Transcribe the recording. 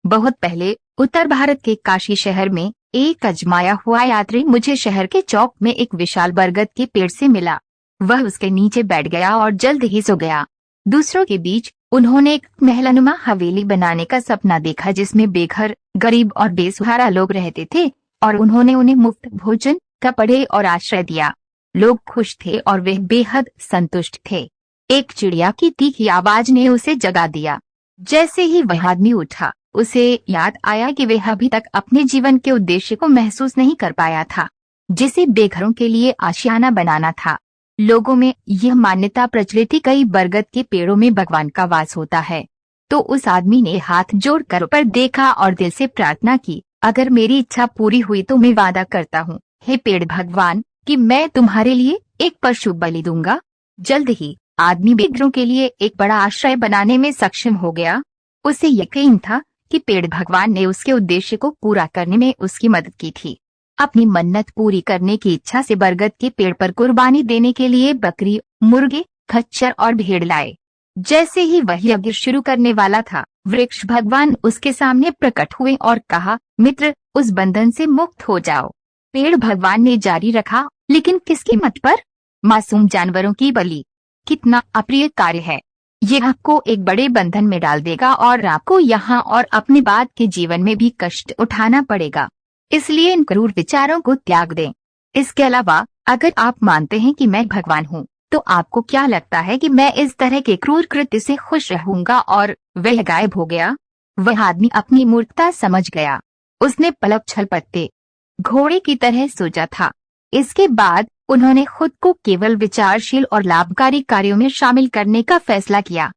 बहुत पहले उत्तर भारत के काशी शहर में एक अजमाया हुआ यात्री मुझे शहर के चौक में एक विशाल बरगद के पेड़ से मिला। वह उसके नीचे बैठ गया और जल्द ही सो गया। दूसरों के बीच उन्होंने एक महलनुमा हवेली बनाने का सपना देखा जिसमें बेघर, गरीब और बेसहारा लोग रहते थे और उन्होंने उन्हें मुफ्त भोजन, कपड़े और आश्रय दिया। लोग खुश थे और वे बेहद संतुष्ट थे। एक चिड़िया की तीखी आवाज ने उसे जगा दिया। जैसे ही वह आदमी उठा, उसे याद आया कि वह अभी तक अपने जीवन के उद्देश्य को महसूस नहीं कर पाया था, जिसे बेघरों के लिए आशियाना बनाना था। लोगों में यह मान्यता प्रचलित थी कई बरगद के पेड़ों में भगवान का वास होता है। तो उस आदमी ने हाथ जोड़कर ऊपर देखा और दिल से प्रार्थना की, अगर मेरी इच्छा पूरी हुई तो मैं वादा करता हूँ, हे पेड़ भगवान, कि मैं तुम्हारे लिए एक पशु बलि दूंगा। जल्द ही आदमी बेघरों के लिए एक बड़ा आश्रय बनाने में सक्षम हो गया। उसे यकीन था कि पेड़ भगवान ने उसके उद्देश्य को पूरा करने में उसकी मदद की थी। अपनी मन्नत पूरी करने की इच्छा से बरगद के पेड़ पर कुर्बानी देने के लिए बकरी, मुर्गे, खच्चर और भेड़ लाए। जैसे ही वह यज्ञ शुरू करने वाला था, वृक्ष भगवान उसके सामने प्रकट हुए और कहा, मित्र, उस बंधन से मुक्त हो जाओ। पेड़ भगवान ने जारी रखा, लेकिन किसकी मत पर? मासूम जानवरों की बलि। कितना अप्रिय कार्य है। ये आपको एक बड़े बंधन में डाल देगा और आपको यहाँ और अपने बाद के जीवन में भी कष्ट उठाना पड़ेगा। इसलिए इन क्रूर विचारों को त्याग दें। इसके अलावा अगर आप मानते हैं कि मैं भगवान हूँ, तो आपको क्या लगता है कि मैं इस तरह के क्रूर कृत्य से खुश रहूंगा? और वह गायब हो गया। वह आदमी अपनी मूर्खता समझ गया। उसने पलक झपकते घोड़े की तरह सोचा था। इसके बाद उन्होंने खुद को केवल विचारशील और लाभकारी कार्यों में शामिल करने का फैसला किया।